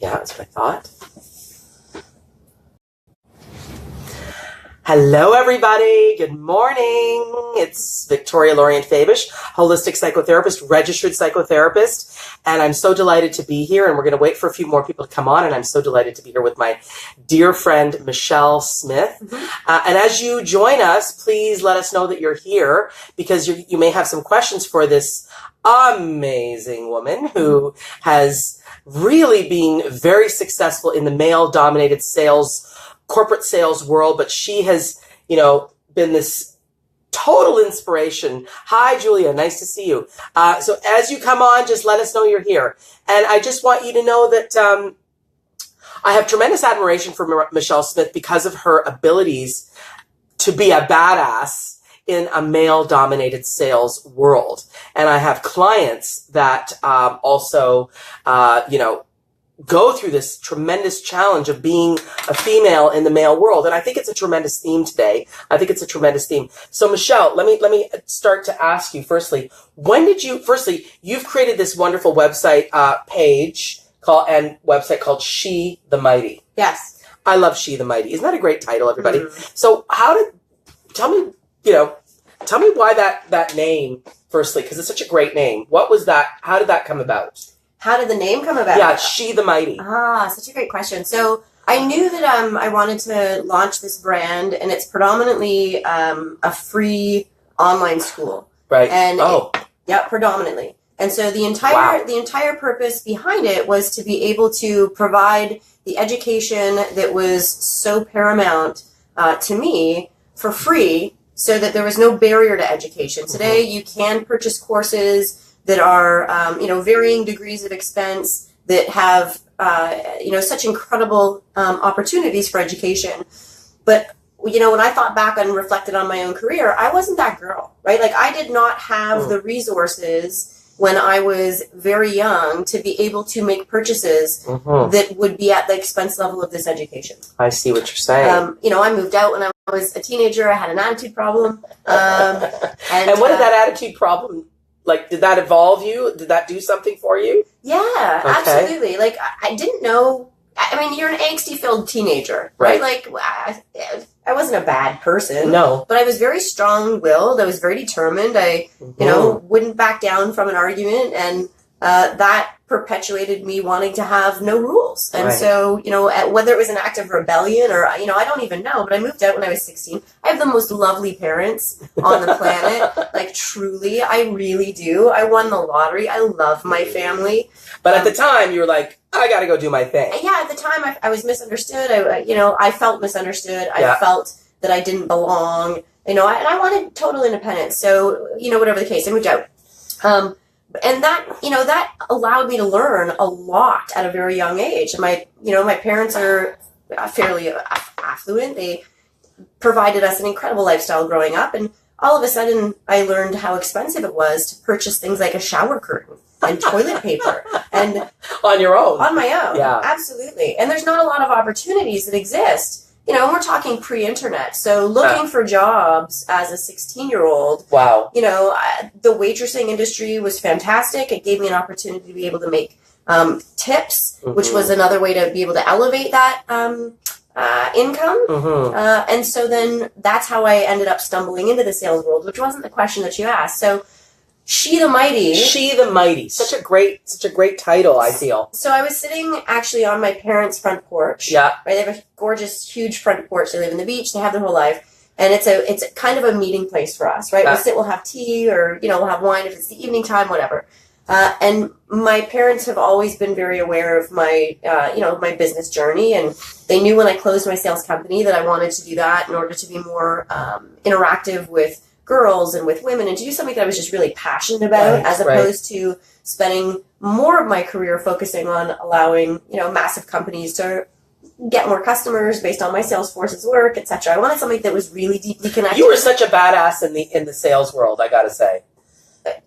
Yeah, that's what I thought. Hello, everybody. Good morning. It's Victoria Lorient-Faibish, holistic psychotherapist, registered psychotherapist, and I'm so delighted to be here. And we're going to wait for a few more people to come on, and I'm so delighted to be here with my dear friend, Michell Smith. And as you join us, please let us know that you're here, because you may have some questions for this amazing woman who has really been very successful in the male-dominated corporate sales world, but she has, been this total inspiration. Hi, Julia. Nice to see you. So as you come on, just let us know you're here. And I just want you to know that I have tremendous admiration for Michell Smith because of her abilities to be a badass in a male-dominated sales world. And I have clients that also, go through this tremendous challenge of being a female in the male world. And I think it's a tremendous theme today. I think it's a tremendous theme. So Michell, let me start to ask you firstly, you've created this wonderful website page website called She the Mighty. Yes. I love She the Mighty. Isn't that a great title, everybody? So tell me why that name, firstly, because it's such a great name. What was that? How did that come about? How did the name come about? Yeah, She the Mighty. Such a great question. So I knew that I wanted to launch this brand, and it's predominantly a free online school. Right. And predominantly. And so the entire purpose behind it was to be able to provide the education that was so paramount to me for free, so that there was no barrier to education. Today, you can purchase courses that are, varying degrees of expense, that have, such incredible opportunities for education. But, when I thought back and reflected on my own career, I wasn't that girl, right? Like, I did not have the resources when I was very young to be able to make purchases that would be at the expense level of this education. I see what you're saying. I moved out when I was a teenager. I had an attitude problem. And what did that attitude problem, did that evolve you? Did that do something for you? Yeah, absolutely. Like, I didn't know. I mean, you're an angsty-filled teenager, right? Like, I wasn't a bad person. No. But I was very strong-willed. I was very determined. I, wouldn't back down from an argument. And that perpetuated me wanting to have no rules. And so, whether it was an act of rebellion or, I don't even know, but I moved out when I was 16. I have the most lovely parents on the planet. Like, truly, I really do. I won the lottery. I love my family. But at the time, you were like, I got to go do my thing. Yeah, at the time, I was misunderstood. I felt misunderstood. I felt that I didn't belong, and I wanted total independence. So, whatever the case, I moved out. And that, that allowed me to learn a lot at a very young age. And my parents are fairly affluent. They provided us an incredible lifestyle growing up. And all of a sudden, I learned how expensive it was to purchase things like a shower curtain and toilet paper. And on your own. On my own. Yeah. Absolutely. And there's not a lot of opportunities that exist. We're talking pre-internet. So looking for jobs as a 16-year-old. Wow. The waitressing industry was fantastic. It gave me an opportunity to be able to make tips, which was another way to be able to elevate that income. And so then that's how I ended up stumbling into the sales world, which wasn't the question that you asked. So She the Mighty. She the Mighty. Such a great title, I feel. So I was sitting actually on my parents' front porch. Yeah. Right. They have a gorgeous, huge front porch. They live in the beach. They have their whole life. And it's a kind of a meeting place for us, right? We'll sit, we'll have tea, or, we'll have wine if it's the evening time, whatever. And my parents have always been very aware of my, my business journey. And they knew when I closed my sales company that I wanted to do that in order to be more interactive with girls and with women, and to do something that I was just really passionate about, as opposed to spending more of my career focusing on allowing, massive companies to get more customers based on my sales force's work, etc. I wanted something that was really deeply connected. You were such a badass in the sales world, I gotta say.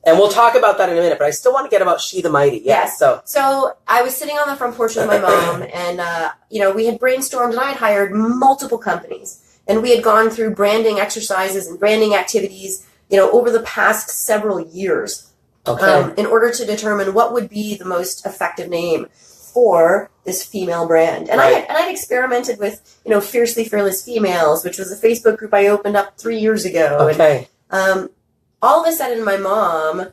And we'll talk about that in a minute, but I still want to get about She the Mighty. Yes. So I was sitting on the front porch with my mom, and we had brainstormed, and I had hired multiple companies. And we had gone through branding exercises and branding activities, over the past several years, in order to determine what would be the most effective name. for this female brand. And Right. I'd experimented with, Fiercely Fearless Females, which was a Facebook group I opened up 3 years ago. Okay. And all of a sudden, my mom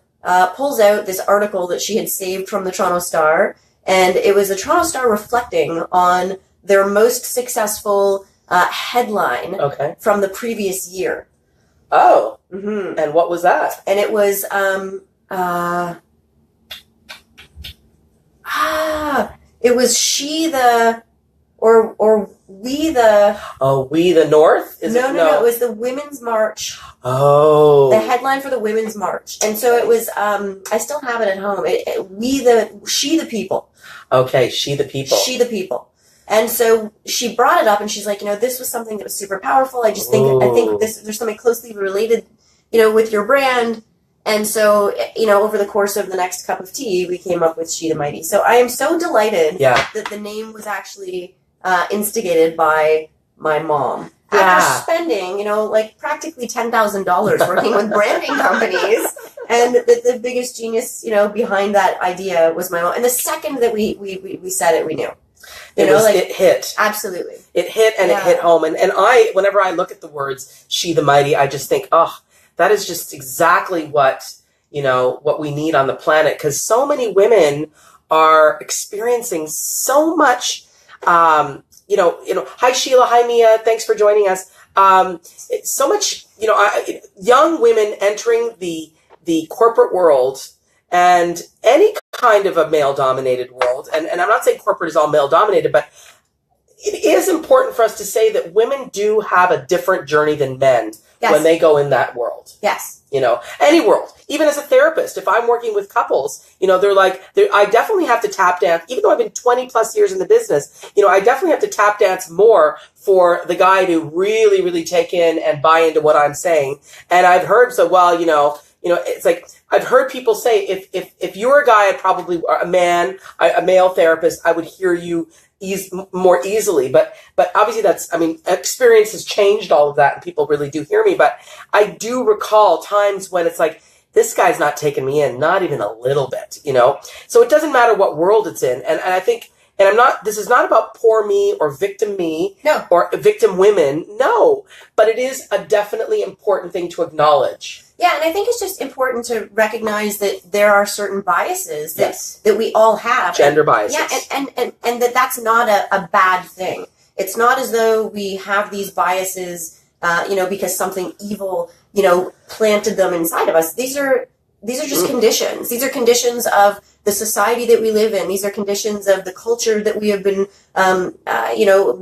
pulls out this article that she had saved from the Toronto Star, and it was the Toronto Star reflecting on their most successful headline from the previous year. Oh. Mm-hmm. And what was that? And it was it was she the or we the We the North? No, it was the Women's March. Oh. The headline for the Women's March. And so it was I still have it at home. She the people. Okay, she the people. She the people. And so she brought it up and she's like, this was something that was super powerful. I think there's something closely related, with your brand. And so, over the course of the next cup of tea, we came up with She the Mighty. So I am so delighted that the name was actually instigated by my mom. Yeah. After spending, practically $10,000 working with branding companies. And the biggest genius, behind that idea was my mom. And the second that we said it, we knew. It hit. Absolutely. It hit and it hit home. And whenever I look at the words She the Mighty, I just think, that is just exactly what we need on the planet. Because so many women are experiencing so much, hi Sheila, hi Mia, thanks for joining us. So much, young women entering the corporate world and any kind of a male-dominated world. And I'm not saying corporate is all male-dominated, but it is important for us to say that women do have a different journey than men when they go in that world. Yes. Any world. Even as a therapist, if I'm working with couples, I definitely have to tap dance, even though I've been 20 plus years in the business, I definitely have to tap dance more for the guy to really, really take in and buy into what I'm saying. And I've heard, it's like, I've heard people say, if you're a guy, a male therapist, I would hear you more easily. But obviously experience has changed all of that and people really do hear me. But I do recall times when it's like, this guy's not taking me in, not even a little bit, So it doesn't matter what world it's in. And I think, this is not about poor me or victim me or victim women. No, but it is a definitely important thing to acknowledge. Yeah, and I think it's just important to recognize that there are certain biases that we all have. Gender biases. Yeah, and that's not a bad thing. It's not as though we have these biases, because something evil, planted them inside of us. These are just conditions. These are conditions of the society that we live in. These are conditions of the culture that we have been,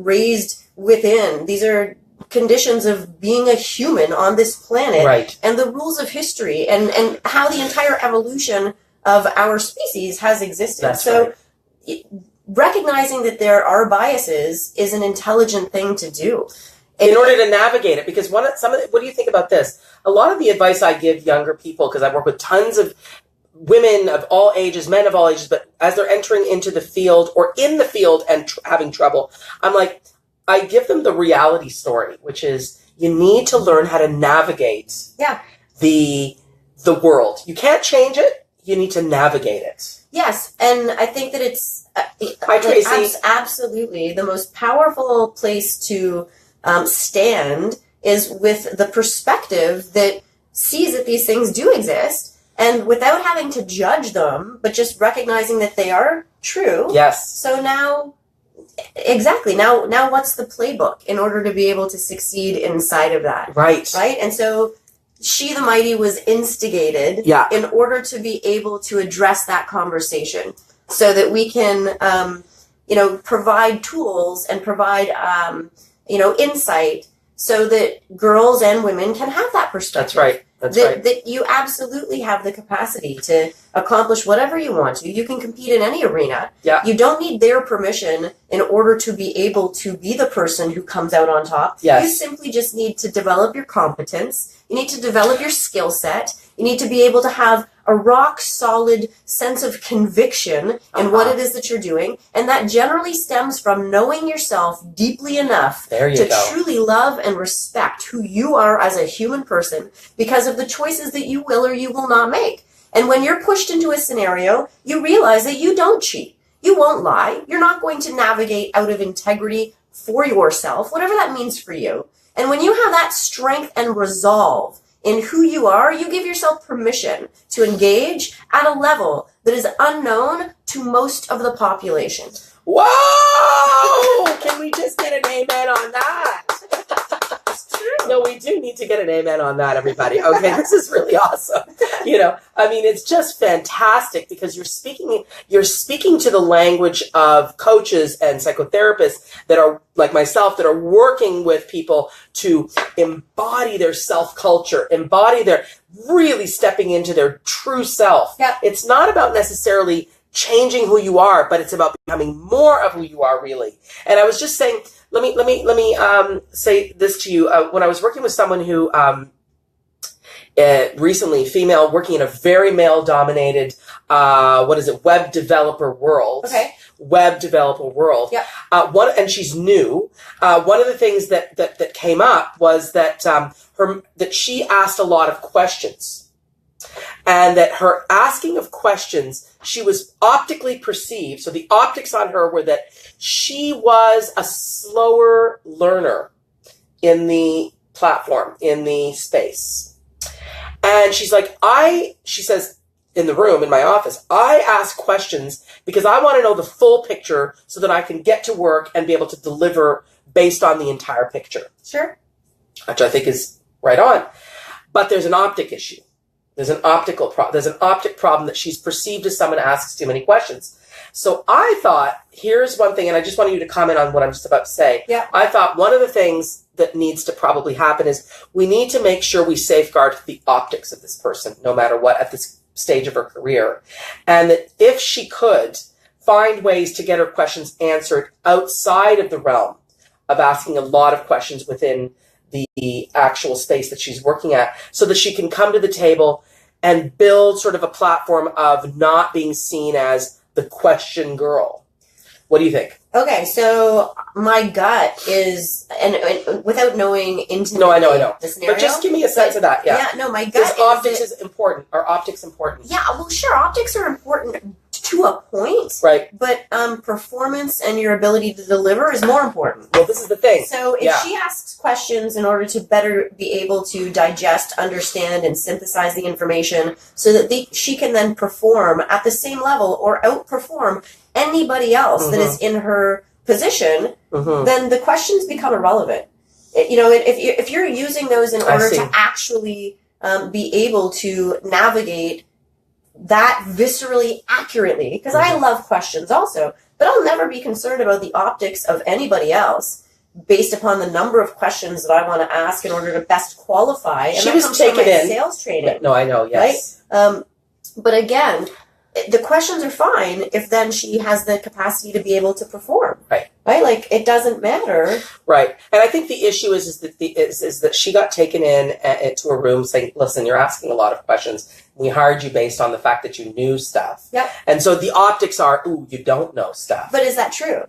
raised within. These are conditions of being a human on this planet, and the rules of history and how the entire evolution of our species has existed. Recognizing that there are biases is an intelligent thing to do in order to navigate it. Because what do you think about this? A lot of the advice I give younger people, because I work with tons of women of all ages, men of all ages, but as they're entering into the field or in the field and having trouble, I'm like, I give them the reality story, which is you need to learn how to navigate the world. You can't change it. You need to navigate it. Yes, and I think that it's absolutely the most powerful place to stand is with the perspective that sees that these things do exist, and without having to judge them, but just recognizing that they are true. Yes. So now... Exactly. Now what's the playbook in order to be able to succeed inside of that? Right. And so She the Mighty was instigated in order to be able to address that conversation so that we can, provide tools and provide, insight so that girls and women can have that perspective. That's right. That you absolutely have the capacity to accomplish whatever you want to. You can compete in any arena. Yeah. You don't need their permission in order to be able to be the person who comes out on top. Yes. You simply just need to develop your competence. You need to develop your skill set. You need to be able to have a rock solid sense of conviction in what it is that you're doing. And that generally stems from knowing yourself deeply enough to truly love and respect who you are as a human person because of the choices that you will or you will not make. And when you're pushed into a scenario, you realize that you don't cheat. You won't lie. You're not going to navigate out of integrity for yourself, whatever that means for you. And when you have that strength and resolve in who you are, you give yourself permission to engage at a level that is unknown to most of the population. Whoa! Can we just get an amen on that? No, we do need to get an amen on that, everybody. Okay, this is really awesome. You know, I mean, it's just fantastic because you're speaking to the language of coaches and psychotherapists that are like myself, that are working with people to embody their self-culture, embody their really stepping into their true self. Yep. It's not about necessarily changing who you are, but it's about becoming more of who you are, really. And I was just saying, let me say this to you. When I was working with someone who recently, female, working in a very male-dominated, web developer world. Okay. Web developer world. Yep. And she's new. One of the things that came up was that that she asked a lot of questions. And that her asking of questions, she was optically perceived. So the optics on her were that she was a slower learner in the platform, in the space. And she's like, she says in the room, in my office, I ask questions because I want to know the full picture so that I can get to work and be able to deliver based on the entire picture. Sure. Which I think is right on. But there's an optic issue. There's an optic problem that she's perceived as someone asks too many questions. So I thought, here's one thing, and I just wanted you to comment on what I'm just about to say. Yeah. I thought one of the things that needs to probably happen is we need to make sure we safeguard the optics of this person, no matter what, at this stage of her career. And that if she could find ways to get her questions answered outside of the realm of asking a lot of questions within the actual space that she's working at, so that she can come to the table and build sort of a platform of not being seen as the question girl. What do you think? Okay, so my gut is, and without knowing intimately No, I know. the scenario. But just give me a sense of that, yeah. Yeah, no, my gut Because optics is important. Are optics important? Yeah, well, sure, optics are important to a point. Right. But performance and your ability to deliver is more important. Well, this is the thing. So if she asks questions in order to better be able to digest, understand, and synthesize the information so that she can then perform at the same level or outperform anybody else that is in her position, then the questions become irrelevant. If you're using those in order to actually be able to navigate that viscerally accurately, because I love questions also, but I'll never be concerned about the optics of anybody else based upon the number of questions that I want to ask in order to best qualify. And she that was comes from taken my in sales training. No, I know, yes. Right? But again, the questions are fine if then she has the capacity to be able to perform. Right. Right? Like, it doesn't matter. Right. And I think the issue is that she got taken into a room saying, listen, you're asking a lot of questions. We hired you based on the fact that you knew stuff. Yep. And so the optics are, ooh, you don't know stuff. But is that true?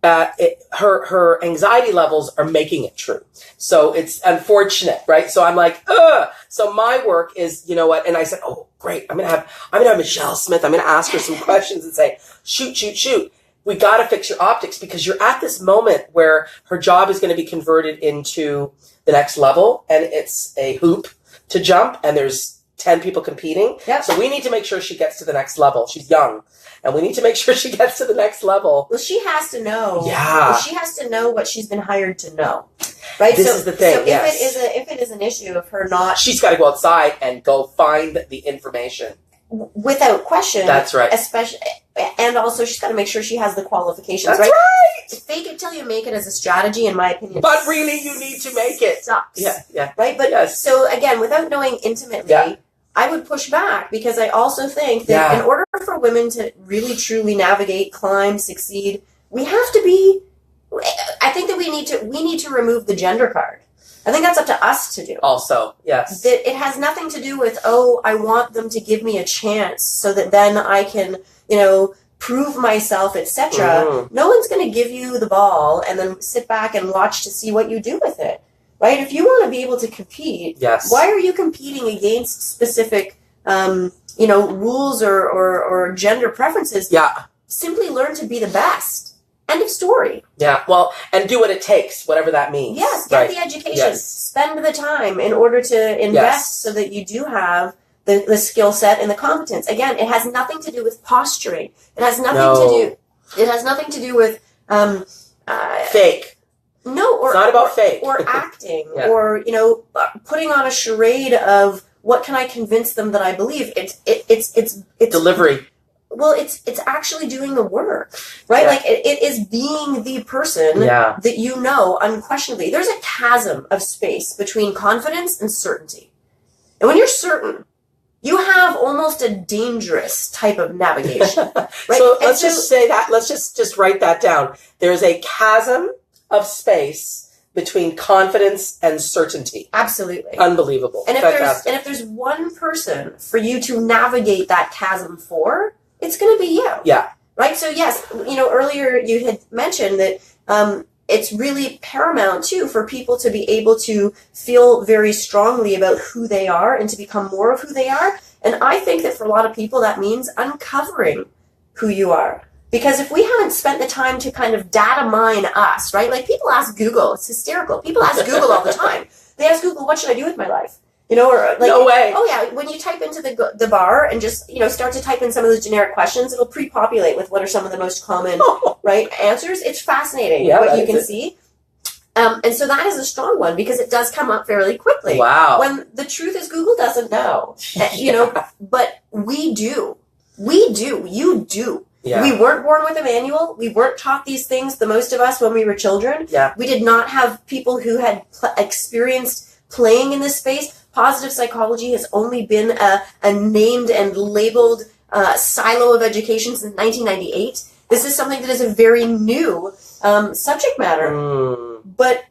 Her anxiety levels are making it true. So it's unfortunate, right? So I'm like, ugh. So my work is, you know what? And I said, oh, great. I'm gonna have Michell Smith. I'm gonna ask her some questions and say, shoot. We got to fix your optics because you're at this moment where her job is going to be converted into the next level, and it's a hoop to jump, and there's 10 people competing. Yep. So we need to make sure she gets to the next level. She's young. And we need to make sure she gets to the next level. Well, she has to know. Yeah. Well, she has to know what she's been hired to know. Right? This is the thing, so yes. if it is an issue of her not... She's got to go outside and go find the information. Without question. That's right. Especially, and also she's got to make sure she has the qualifications. That's right. right. Fake it till you make it as a strategy, in my opinion. But really, you need to make it. Sucks. Yeah. Right? But yes. So again, without knowing intimately, I would push back because I also think that in order for women to really truly navigate, climb, succeed, we have to be. I think that we need to remove the gender card. I think that's up to us to do. Also, yes. That it has nothing to do with, oh, I want them to give me a chance so that then I can, prove myself, etc. No one's going to give you the ball and then sit back and watch to see what you do with it. Right? If you want to be able to compete, why are you competing against specific, rules or gender preferences? Yeah. simply learn to be the best. End of story. Yeah, well, and do what it takes, whatever that means. Yes, get the education. Spend the time in order to invest so that you do have the skill set and the competence. Again, it has nothing to do with posturing. It has nothing to do with fake. No, or it's not about fake. Or acting, or putting on a charade of what can I convince them that I believe. It's delivery. Well, it's actually doing the work, right? Yeah. Like it is being the person that you know unquestionably. There's a chasm of space between confidence and certainty. And when you're certain, you have almost a dangerous type of navigation. Right? So let's just say that. Let's just write that down. There's a chasm of space between confidence and certainty. Absolutely. Unbelievable. And if there's one person for you to navigate that chasm for, it's going to be you. Yeah. Right? So yes, earlier you had mentioned that it's really paramount too for people to be able to feel very strongly about who they are and to become more of who they are. And I think that for a lot of people that means uncovering who you are. Because if we haven't spent the time to kind of data mine us, right? Like people ask Google, it's hysterical. People ask Google all the time. They ask Google, what should I do with my life? Or like, no way. Oh yeah, when you type into the bar and just start to type in some of those generic questions, it'll pre-populate with what are some of the most common right answers. It's fascinating what you can see, and so that is a strong one because it does come up fairly quickly. Wow. When the truth is Google doesn't know, but we do, you do. Yeah. We weren't born with a manual. We weren't taught these things, the most of us, when we were children. Yeah. We did not have people who had experienced playing in this space. Positive psychology has only been a named and labeled silo of education since 1998. This is something that is a very new subject matter. But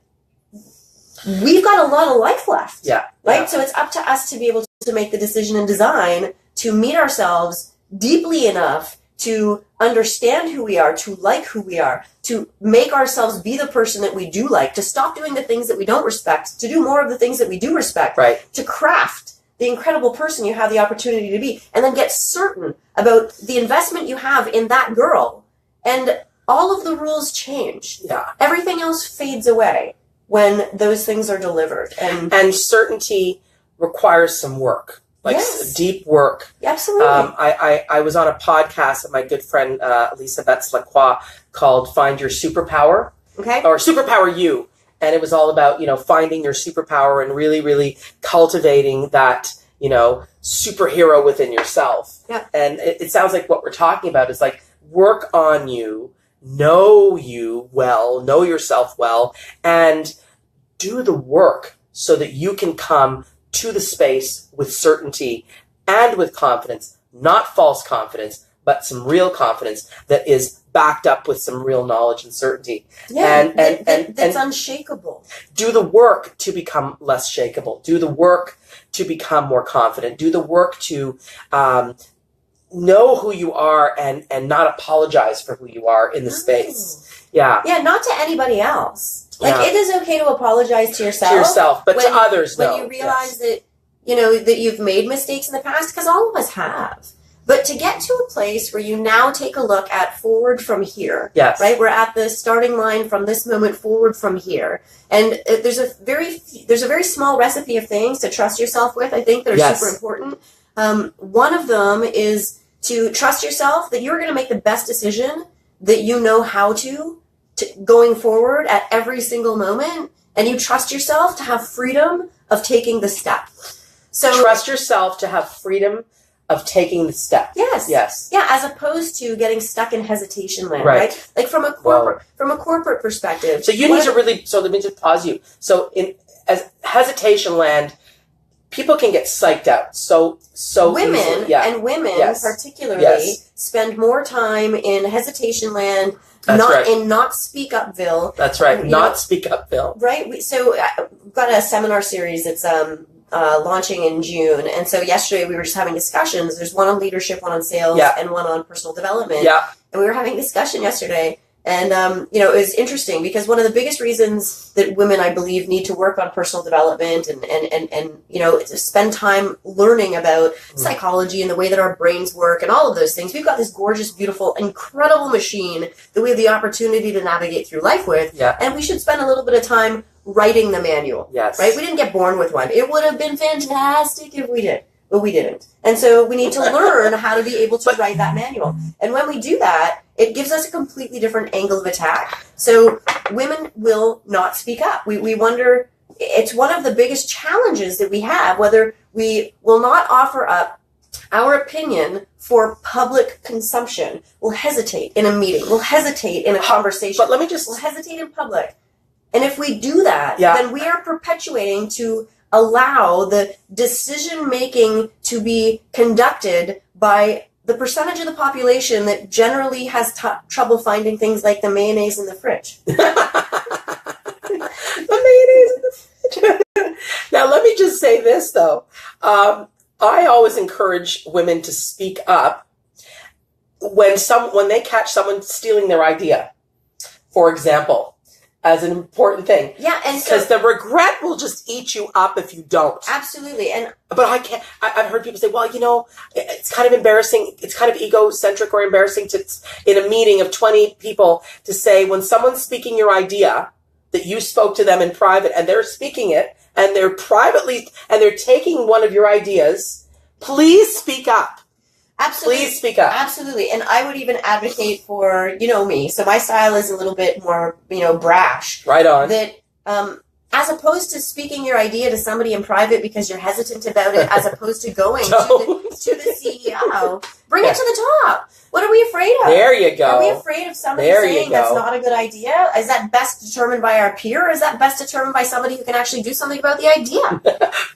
we've got a lot of life left. Yeah. Right? Yeah. So it's up to us to be able to make the decision and design to meet ourselves deeply enough to understand who we are, to like who we are, to make ourselves be the person that we do like, to stop doing the things that we don't respect, to do more of the things that we do respect, right. To craft the incredible person you have the opportunity to be, and then get certain about the investment you have in that girl. And all of the rules change. Yeah. Everything else fades away when those things are delivered. And certainty requires some work. Like deep work. Absolutely. I was on a podcast with my good friend Lisa Betts-Lacroix called Find Your Superpower. Okay. Or Superpower You. And it was all about, finding your superpower and really, really cultivating that, superhero within yourself. Yeah. And it sounds like what we're talking about is like work on you, know you well, know yourself well, and do the work so that you can come to the space with certainty and with confidence, not false confidence, but some real confidence that is backed up with some real knowledge and certainty. Yeah, that's unshakable. Do the work to become less shakeable. Do the work to become more confident. Do the work to know who you are and not apologize for who you are in the space. Yeah. Yeah, not to anybody else. Like, it is okay to apologize to yourself. To yourself, but to others, no. When you realize that, that you've made mistakes in the past, because all of us have. But to get to a place where you now take a look at forward from here. Yes. Right? We're at the starting line from this moment forward from here. And there's a very small recipe of things to trust yourself with, I think, that are super important. One of them is to trust yourself that you're going to make the best decision that you know how to going forward at every single moment, and you trust yourself to have freedom of taking the step. So trust yourself to have freedom of taking the step. Yes. Yes. Yeah, as opposed to getting stuck in hesitation land, right? Like from a corporate perspective. So you need to really, so let me just pause you. So as hesitation land, people can get psyched out. So women easily. And women particularly spend more time in hesitation land. In not speak upville. That's right. Not speak upville. Right. We've got a seminar series that's launching in June, and so yesterday we were just having discussions. There's one on leadership, one on sales, and one on personal development. Yeah. And we were having a discussion yesterday. And, it was interesting because one of the biggest reasons that women, I believe, need to work on personal development and spend time learning about psychology and the way that our brains work and all of those things. We've got this gorgeous, beautiful, incredible machine that we have the opportunity to navigate through life with. Yeah. And we should spend a little bit of time writing the manual. Yes. Right? We didn't get born with one. It would have been fantastic if we did. But we didn't. And so we need to learn how to be able to write that manual. And when we do that, it gives us a completely different angle of attack. So women will not speak up. We wonder, it's one of the biggest challenges that we have, whether we will not offer up our opinion for public consumption. We'll hesitate in a meeting. We'll hesitate in a conversation. But let me just... We'll hesitate in public. And if we do that, Yeah. then we are perpetuating to allow the decision-making to be conducted by the percentage of the population that generally has trouble finding things like the mayonnaise in the fridge. The mayonnaise in the fridge. Now, let me just say this, though. I always encourage women to speak up when they catch someone stealing their idea, for example, as an important thing. Yeah, and because the regret will just eat you up if you don't. Absolutely. But I can't. I've heard people say, "Well, it's kind of embarrassing. It's kind of egocentric or embarrassing to, in a meeting of 20 people, to say when someone's speaking your idea that you spoke to them in private and they're speaking it and they're privately and they're taking one of your ideas. Please speak up." Absolutely. Please speak up. Absolutely. And I would even advocate for, me. So my style is a little bit more, brash. Right on. That, as opposed to speaking your idea to somebody in private because you're hesitant about it, as opposed to going to the CEO, bring it to the top. What are we afraid of? There you go. Are we afraid of somebody saying that's not a good idea? Is that best determined by our peer, or is that best determined by somebody who can actually do something about the idea?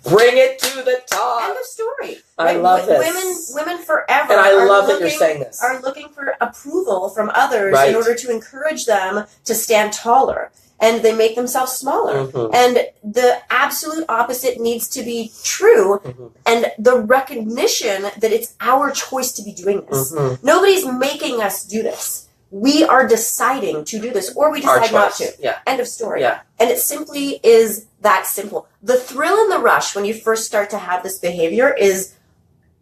Bring it to the top. End of story. I love this. Women forever. And I love that you're saying this. Are looking for approval from others Right. in order to encourage them to stand taller. And they make themselves smaller. Mm-hmm. And the absolute opposite needs to be true. Mm-hmm. And the recognition that it's our choice to be doing this. Mm-hmm. Nobody's making us do this. We are deciding to do this, or we decide not to. Yeah. End of story. Yeah. And it simply is that simple. The thrill and the rush when you first start to have this behavior is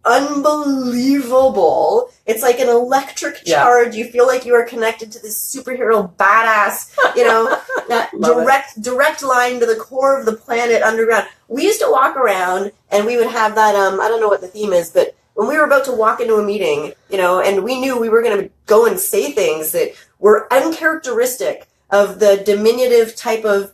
unbelievable. It's like an electric charge. You feel like you are connected to this superhero badass, that direct line to the core of the planet underground. We used to walk around and we would have that, I don't know what the theme is, but when we were about to walk into a meeting, and we knew we were going to go and say things that were uncharacteristic of the diminutive type of,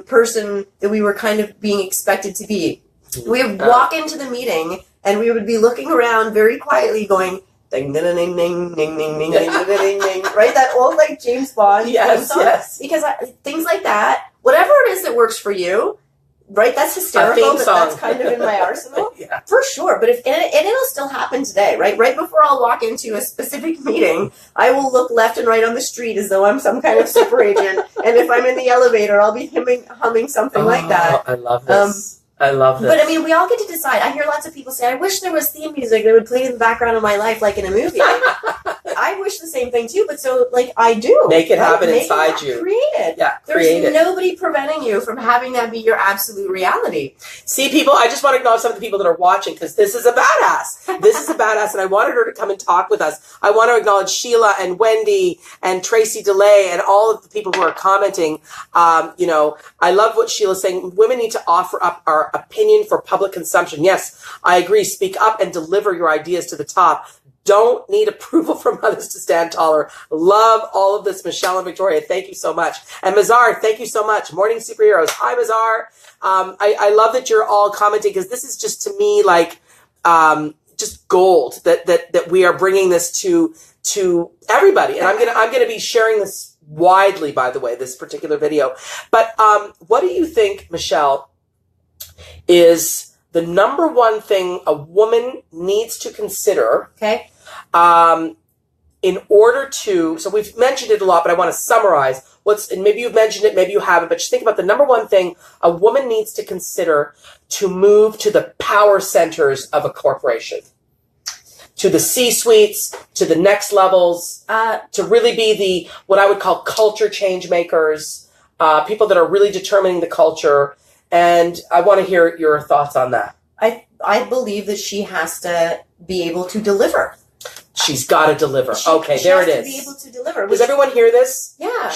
person that we were kind of being expected to be. We would walk into the meeting and we would be looking around very quietly going, ding, ding, ding, ding, ding, ding, ding, ding, ding, ding, ding, right? That old, James Bond song. Yes. Because things like that, whatever it is that works for you, right? That's hysterical, but that's kind of in my arsenal. Yeah. For sure. But it'll still happen today, right? Right before I'll walk into a specific meeting, I will look left and right on the street as though I'm some kind of super agent. And if I'm in the elevator, I'll be humming something like that. I love this. I love this. But we all get to decide. I hear lots of people say, I wish there was theme music that would play in the background of my life like in a movie. I wish the same thing too, but I do. Make it happen inside you. Create it. Yeah, There's nobody preventing you from having that be your absolute reality. See, people, I just want to acknowledge some of the people that are watching because this is a badass. This is a badass, and I wanted her to come and talk with us. I want to acknowledge Sheila and Wendy and Tracy DeLay and all of the people who are commenting. I love what Sheila's saying. Women need to offer up our opinion for public consumption. Yes, I agree. Speak up and deliver your ideas to the top. Don't need approval from others to stand taller. Love all of this, Michelle and Victoria. Thank you so much. And Mazar, thank you so much. Morning Superheroes. Hi, Mazar. I love that you're all commenting because this is just to me just gold that we are bringing this to everybody. And I'm gonna be sharing this widely, by the way, this particular video. But what do you think, Michelle, is the number one thing a woman needs to consider? Okay. In order to, so we've mentioned it a lot, but I want to summarize and maybe you've mentioned it, maybe you haven't, but just think about the number one thing a woman needs to consider to move to the power centers of a corporation, to the C-suites, to the next levels, to really be what I would call culture change makers, people that are really determining the culture. And I want to hear your thoughts on that. I believe that she has to be able to deliver. She's got to deliver. She there it is. She has to be able to deliver. Does everyone hear this? Yeah.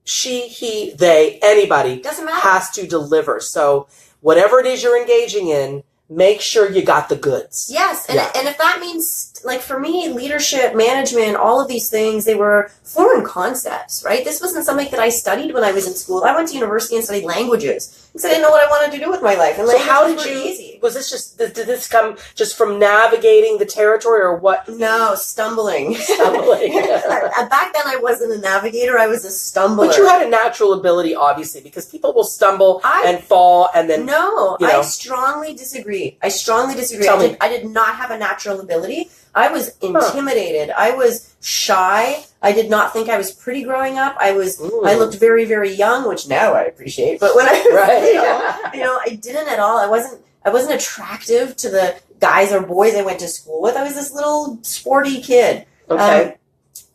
She, he, they, anybody doesn't matter. Has to deliver. So whatever it is you're engaging in, make sure you got the goods. Yes, and if that means, like for me, leadership, management, all of these things, they were foreign concepts, right? This wasn't something that I studied when I was in school. I went to university and studied languages because I didn't know what I wanted to do with my life. And so how did easy. Was this just, did this come just from navigating the territory or what? No, stumbling. Stumbling. Back then I wasn't a navigator, I was a stumbler. But you had a natural ability, obviously, because people will stumble and fall and then... No, I strongly disagree. I did not have a natural ability. I was intimidated. I was shy. I did not think I was pretty growing up. I looked very, very young, which now I appreciate. But when I was, I didn't at all. I wasn't attractive to the guys or boys I went to school with. I was this little sporty kid. Okay.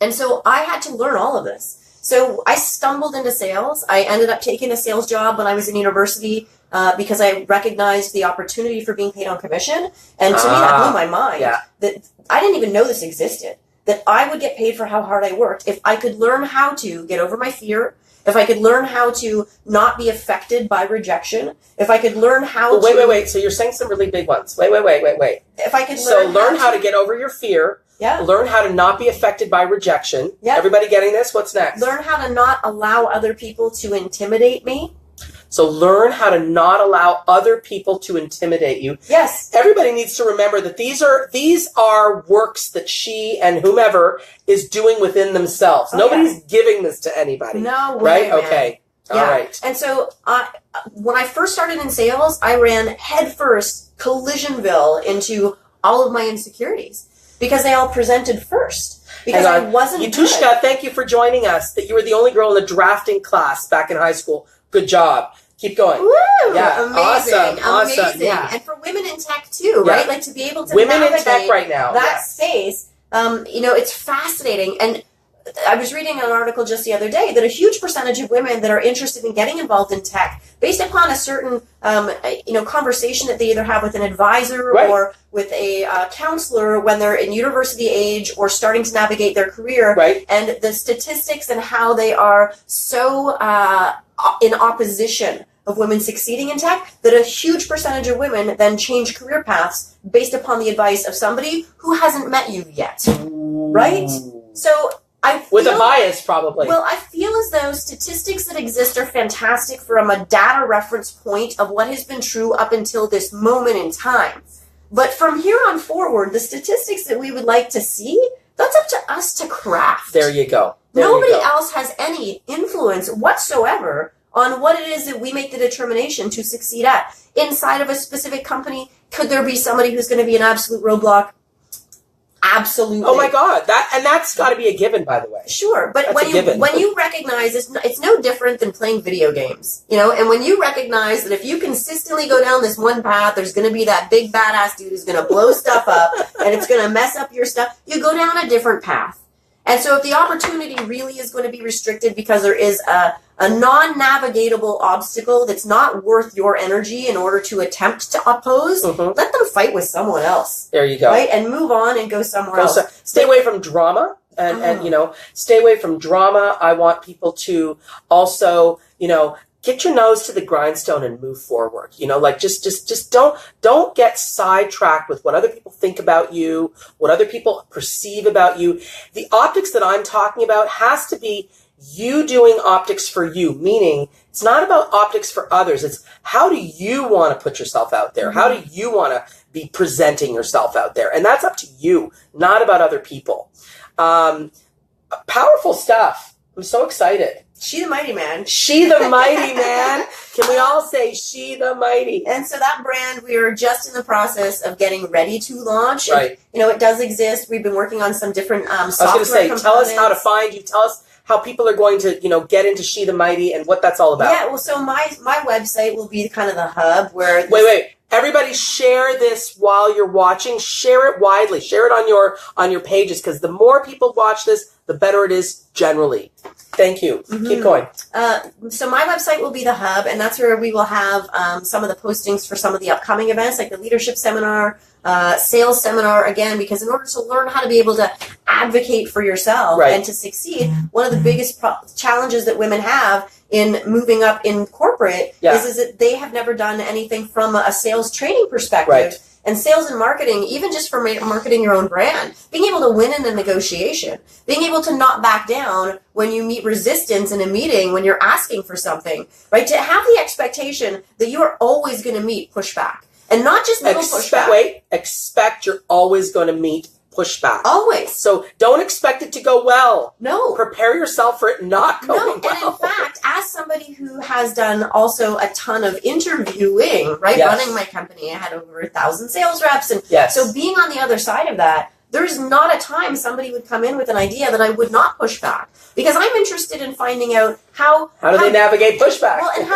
And so I had to learn all of this. So I stumbled into sales. I ended up taking a sales job when I was in university because I recognized the opportunity for being paid on commission. And to me, that blew my mind. Yeah. That I didn't even know this existed. That I would get paid for how hard I worked. If I could learn how to get over my fear, if I could learn how to not be affected by rejection, if I could learn how to... Wait. So you're saying some really big ones. Wait. If I could learn how to get over your fear. Yeah. Learn how to not be affected by rejection. Yeah. Everybody getting this? What's next? Learn how to not allow other people to intimidate me. So learn how to not allow other people to intimidate you. Yes. Everybody needs to remember that these are works that she and whomever is doing within themselves. Nobody's giving this to anybody. No way, right? Okay. Yeah. All right. And so when I first started in sales, I ran headfirst, collisionville into all of my insecurities because they all presented first. Because I wasn't Yutushka, thank you for joining us. That you were the only girl in the drafting class back in high school. Good job. Keep going. Woo! Yeah. Amazing. Awesome. Yeah. And for women in tech too, right? Like to be able to women navigate in tech right now. that space, it's fascinating. And I was reading an article just the other day that a huge percentage of women that are interested in getting involved in tech, based upon a certain, conversation that they either have with an advisor or with a counselor when they're in university age or starting to navigate their career, and the statistics and how they are so in opposition of women succeeding in tech, that a huge percentage of women then change career paths based upon the advice of somebody who hasn't met you yet, right? So with a bias, probably. Well, I feel as though statistics that exist are fantastic from a data reference point of what has been true up until this moment in time. But from here on forward, the statistics that we would like to see, that's up to us to craft. There you go. Nobody else has any influence whatsoever on what it is that we make the determination to succeed at. Inside of a specific company, could there be somebody who's going to be an absolute roadblock? Absolutely. Oh my God! That's got to be a given, by the way. Sure, but when you recognize it's no different than playing video games, and when you recognize that if you consistently go down this one path, there's going to be that big badass dude who's going to blow stuff up and it's going to mess up your stuff. You go down a different path. And so if the opportunity really is going to be restricted because there is a non-navigatable obstacle that's not worth your energy in order to attempt to oppose, let them fight with someone else. There you go. Right? And move on and go somewhere else. Stay away from drama. And stay away from drama. I want people to also, get your nose to the grindstone and move forward. Just don't get sidetracked with what other people think about you, what other people perceive about you. The optics that I'm talking about has to be you doing optics for you, meaning it's not about optics for others. It's how do you want to put yourself out there? How do you want to be presenting yourself out there? And that's up to you, not about other people. Powerful stuff. I'm so excited. She the mighty man. She the mighty man. Can we all say she the mighty? And so that brand, we are just in the process of getting ready to launch. Right. And, it does exist. We've been working on some different software I was going to say, components. tell us how to find you. Tell us how people are going to, get into She the Mighty and what that's all about. Yeah, well, so my website will be kind of the hub where... Wait. Everybody share this while you're watching. Share it widely. Share it on your pages, because the more people watch this, the better it is generally. Thank you. Keep going. So my website will be the hub, and that's where we will have some of the postings for some of the upcoming events, like the leadership seminar, sales seminar, again, because in order to learn how to be able to advocate for yourself and to succeed, one of the biggest challenges that women have in moving up in corporate is that they have never done anything from a sales training perspective. Right. And sales and marketing, even just for marketing your own brand, being able to win in a negotiation, being able to not back down when you meet resistance in a meeting, when you're asking for something, right? To have the expectation that you are always going to meet pushback, and not just little pushback. Expect you're always going to meet pushback. Always. So don't expect it to go well. No. Prepare yourself for it not going well. And in fact, as somebody who has done also a ton of interviewing, right? Running my company, I had over 1,000 sales reps. And so being on the other side of that, there's not a time somebody would come in with an idea that I would not push back, because I'm interested in finding out how do they navigate pushback? Well, and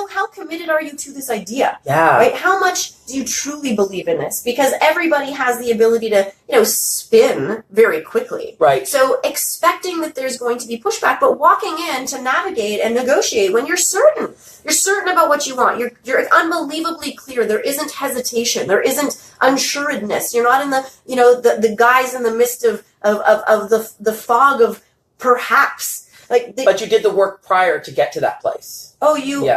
how committed are you to this idea? Yeah. Right? How much do you truly believe in this? Because everybody has the ability to, spin very quickly. Right. So expecting that there's going to be pushback, but walking in to navigate and negotiate when you're certain. You're certain about what you want. You're unbelievably clear. There isn't hesitation. There isn't unsuredness. You're not in the guise in the midst of the fog of perhaps. But you did the work prior to get to that place. Oh, you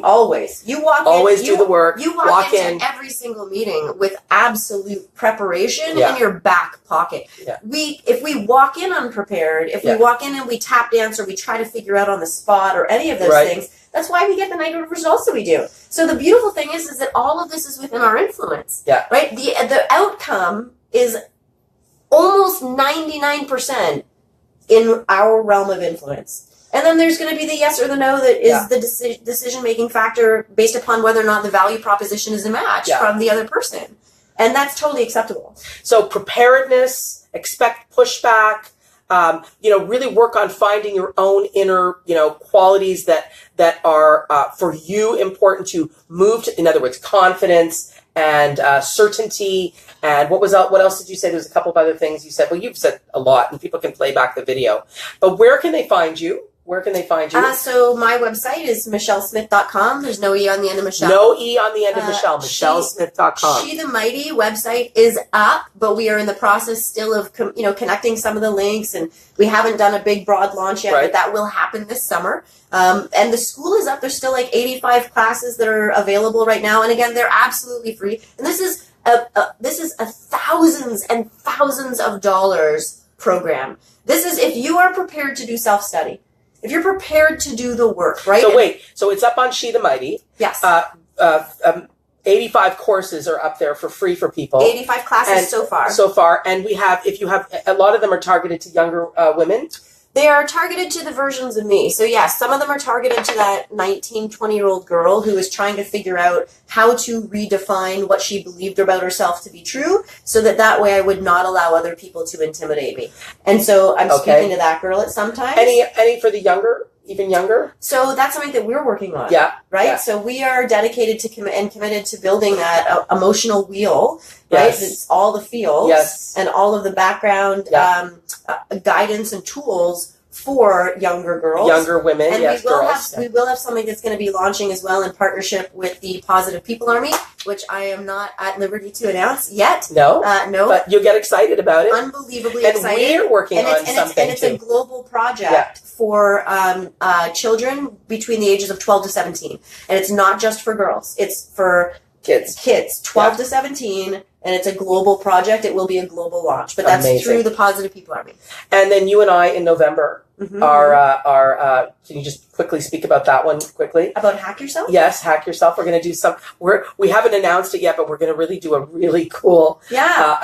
always do the work. You walk into every single meeting with absolute preparation in your back pocket. Yeah. If we walk in unprepared, if we walk in and we tap dance or we try to figure out on the spot or any of those things, that's why we get the negative results that we do. So the beautiful thing is that all of this is within our influence. Yeah. Right? The outcome is almost 99% in our realm of influence. And then there's going to be the yes or the no that is the decision-making factor based upon whether or not the value proposition is a match from the other person. And that's totally acceptable. So preparedness, expect pushback, really work on finding your own inner, qualities that are for you important to move to. In other words, confidence and certainty. And what else did you say? There's a couple of other things you said. Well, you've said a lot, and people can play back the video. But where can they find you? Where can they find you? So my website is michellsmith.com. There's no E on the end of Michelle. No E on the end of Michelle. michellsmith.com. She the Mighty website is up, but we are in the process still of connecting some of the links, and we haven't done a big broad launch yet, but that will happen this summer. And the school is up. There's still like 85 classes that are available right now, and again, they're absolutely free. And this is a thousands and thousands of dollars program. This is if you are prepared to do self-study. If you're prepared to do the work, right? So it's up on She the Mighty. Yes. 85 courses are up there for free for people. 85 classes so far. And if you have, a lot of them are targeted to younger women. They are targeted to the versions of me. So yes, some of them are targeted to that 19, 20-year-old girl who is trying to figure out how to redefine what she believed about herself to be true, so that way I would not allow other people to intimidate me. And so I'm speaking to that girl at some time. Any for the younger? Even younger? So that's something that we're working on. Yeah. Right? Yeah. So we are dedicated to committed to building that emotional wheel, right? It's all the feels and all of the background guidance and tools for younger girls. Younger women, and girls. We will have something that's going to be launching as well in partnership with the Positive People Army, which I am not at liberty to announce yet. No? No. But you'll get excited about it. Unbelievably excited. And we're working on something, and it's a global project for children between the ages of 12 to 17. And it's not just for girls. It's for kids 12 to 17, and it's a global project. It will be a global launch, but that's through the Positive People Army. And then you and I in November are can you just quickly speak about that one quickly? About Hack Yourself? Yes, Hack Yourself. We're going to do we haven't announced it yet, but we're going to really do a really cool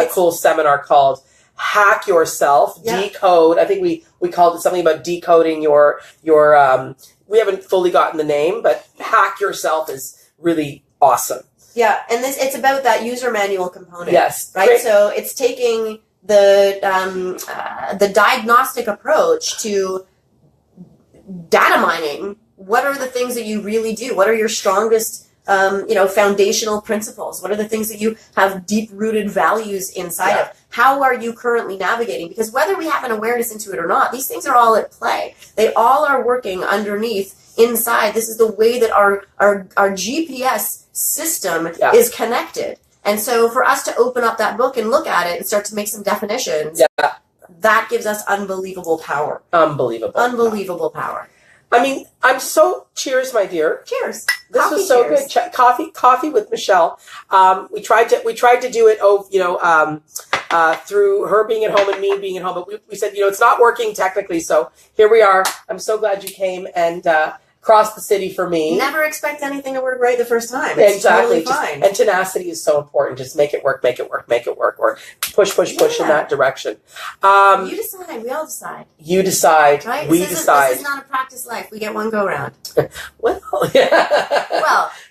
cool seminar called Hack Yourself, Decode. I think we called it something about decoding your we haven't fully gotten the name, but Hack Yourself is really awesome. Yeah, and it's about that user manual component. Yes. Right? Great. So it's taking the diagnostic approach to data mining. What are the things that you really do? What are your strongest foundational principles? What are the things that you have deep-rooted values inside of? How are you currently navigating? Because whether we have an awareness into it or not, these things are all at play. They all are working underneath, inside. This is the way that our GPS system is connected. And so for us to open up that book and look at it and start to make some definitions, that gives us unbelievable power. Unbelievable power. I mean, cheers, my dear. Cheers. This was so good. Coffee with Michelle. We tried to do it, through her being at home and me being at home, but we said, it's not working technically. So here we are. I'm so glad you came and, crossed the city for me. Never expect anything to work right the first time. It's totally fine. And tenacity is so important. Just make it work, or push in that direction. You decide. We all decide. You decide. Right? We decide. This is not a practice life. We get one go round. Well,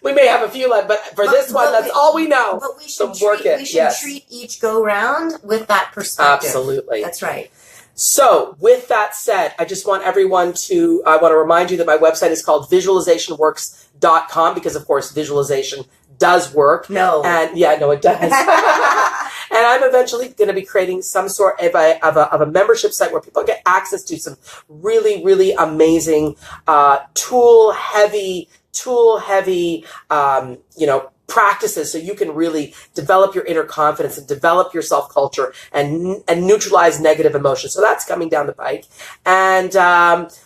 we may have a few left, but for this one, that's all we know. But we should treat each go round with that perspective. Absolutely. That's right. So with that said, I want to remind you that my website is called visualizationworks.com because, of course, visualization does work. No. And it does. And I'm eventually going to be creating some sort of a membership site where people get access to some really, really amazing, tool heavy, practices, so you can really develop your inner confidence and develop your self-culture and neutralize negative emotions. So that's coming down the pike. And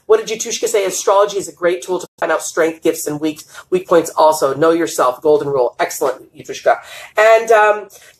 what did Yutushka say? Astrology is a great tool to find out strength, gifts, and weak points also. Know yourself. Golden rule. Excellent, Yutushka. And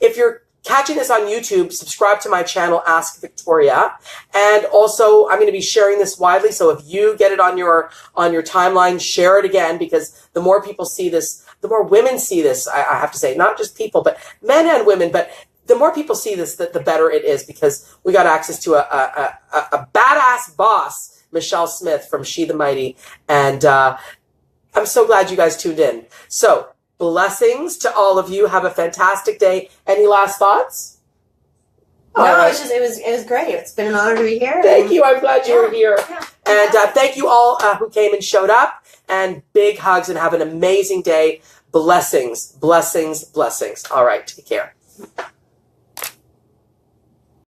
if you're catching this on YouTube, subscribe to my channel, Ask Victoria. And also, I'm going to be sharing this widely. So if you get it on your timeline, share it again, because the more people see this, the more women see this, I have to say, not just people, but men and women, but the more people see this, the better it is, because we got access to a badass boss, Michell Smith from She the Mighty. And I'm so glad you guys tuned in. So blessings to all of you. Have a fantastic day. Any last thoughts? No, right. It was great. It's been an honor to be here. Thank you. I'm glad you were here. And thank you all who came and showed up. And big hugs, and have an amazing day. Blessings, blessings, blessings. All right, take care.